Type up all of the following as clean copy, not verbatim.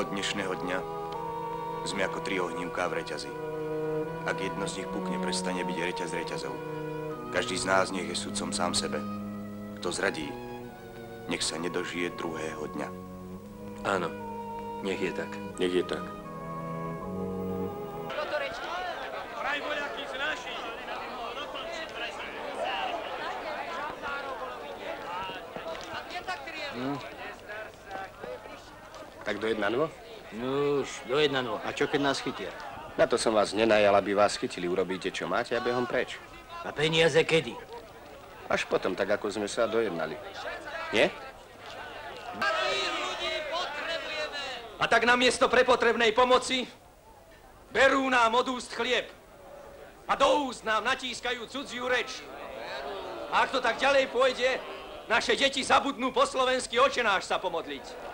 Od dnešného dňa sme ako 3 ohnívká v reťazi. Ak jedno z nich pukne, prestane byť reťaz reťazov. Každý z nás nech je sudcom sám sebe. Kto zradí, nech sa nedožije druhého dňa. Áno, nech je tak. Nech je tak. Tak do 1-0? No už, do 1-0. A čo keď nás chytia? Na to som vás nenajal, aby vás chytili. Urobíte, čo máte a behom preč. A peniaze kedy? Až potom, tak ako sme sa dojednali. Nie? A tak namiesto prepotrebnej pomoci berú nám od úst chlieb a do úst nám natískajú cudziu reč. A ak to tak ďalej pôjde, naše deti zabudnú po slovensky očenáš sa pomodliť.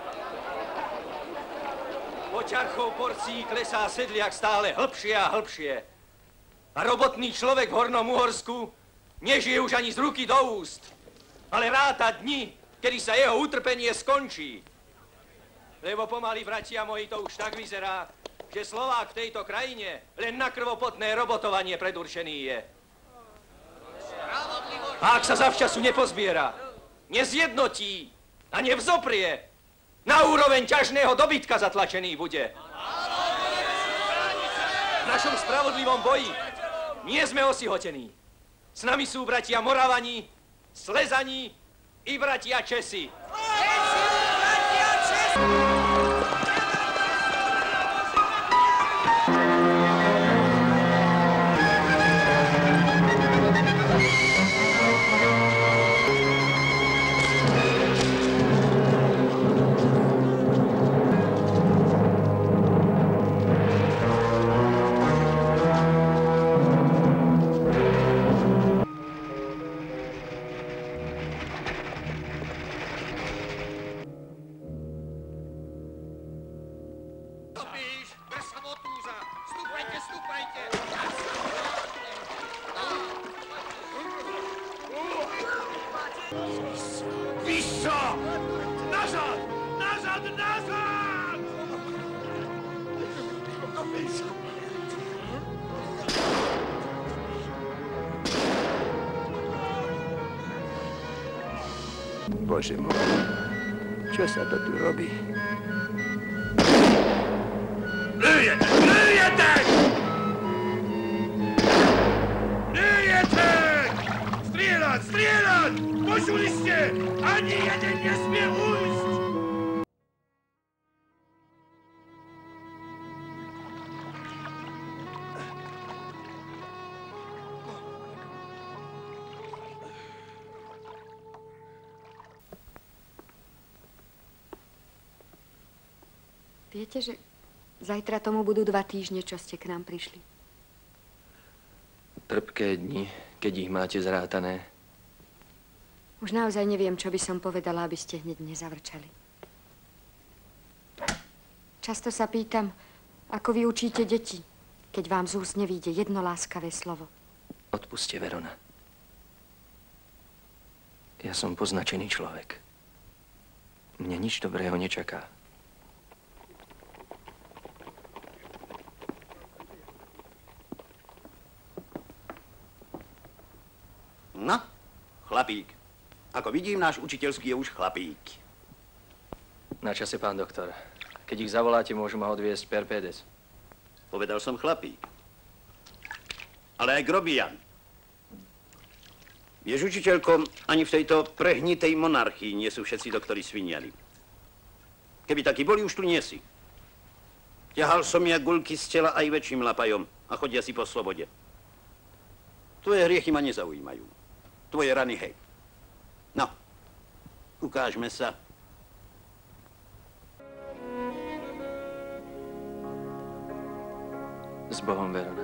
Poťarchou porcií klesá sedliak stále hlbšie a hlbšie. A robotný človek v Hornom Uhorsku nežije už ani z ruky do úst, ale ráta dni, kedy sa jeho utrpenie skončí. Lebo pomaly, bratia moji, to už tak vyzerá, že Slovák v tejto krajine len na krvopotné robotovanie predurčený je. A ak sa zavčasu nepozbiera, nezjednotí a nevzoprie, na úroveň ťažného dobytka zatlačený bude. V našom spravodlivom boji nie sme osihotení. S nami sú bratia Moravani, Slezani i bratia Česi. Bože môj, čo sa to tu robí? Plujete! Plujete! Plujete! Strieľať! Strieľať! Počuli ste? Ani jeden nesmie ujsť! Viete, že zajtra tomu budú 2 týždne, čo ste k nám prišli. Trpké dni, keď ich máte zrátané. Už naozaj neviem, čo by som povedala, aby ste hneď nezavrčali. Často sa pýtam, ako vy učíte deti, keď vám z úst nevyjde jedno láskavé slovo. Odpuste, Verona. Ja som poznačený človek. Mne nič dobrého nečaká. No, chlapík. Ako vidím, náš učiteľský je už chlapík. Na čase, pán doktor. Keď ich zavoláte, môžu ma odviesť per pedes. Povedal som chlapík. Ale aj grobian. Vieš, učiteľko, ani v tejto prehnitej monarchii nie sú všetci doktori sviniali. Keby takí boli, už tu nie si. Ťahal som ja guľky z tela aj väčším lapajom a chodia si po slobode. Tvoje hriechy ma nezaujímajú. Tvoje rany, hej. No, ukážme sa. S Bohom, Verona.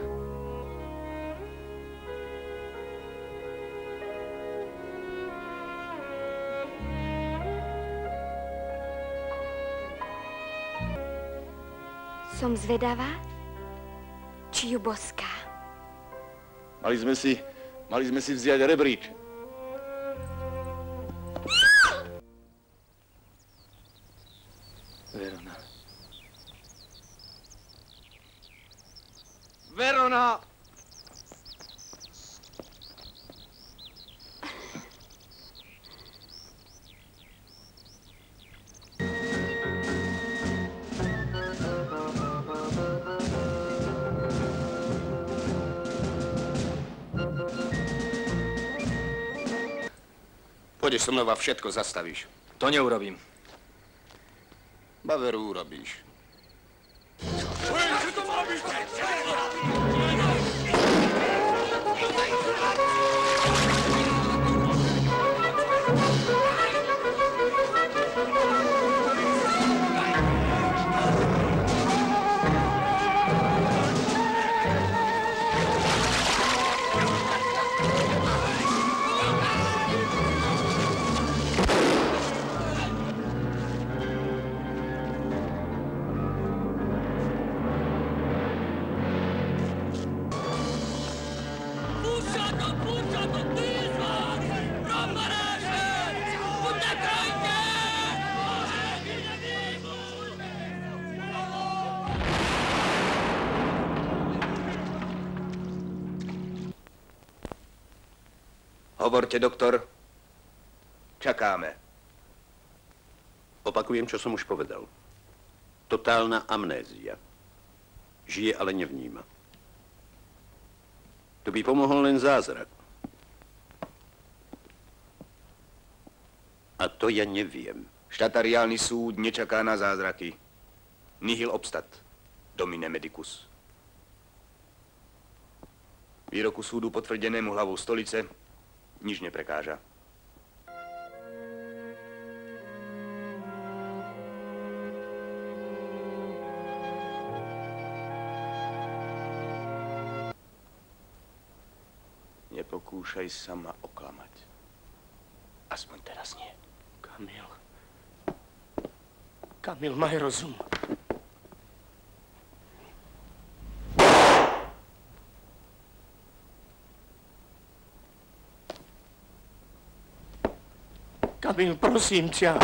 Som zvedavá, či ju boská. Mali sme si vziať rebríč. Verona. Verona! Pôjdeš so mnou a všetko zastavíš. To neurobím. Baveru urobíš. Hovorte, doktor. Čakáme. Opakujem, čo som už povedal. Totálna amnézia. Žije, ale nevníma. To by pomohol len zázrak. A to ja neviem. Štatariálny súd nečaká na zázraky. Nihil obstat. Domine medicus. Výroku súdu potvrdenému hlavou stolice nič neprekáža. Nepokúšaj sa ma oklamať. Aspoň teraz nie. Kamil. Kamil, maj rozum. Kamil, prosím ťa.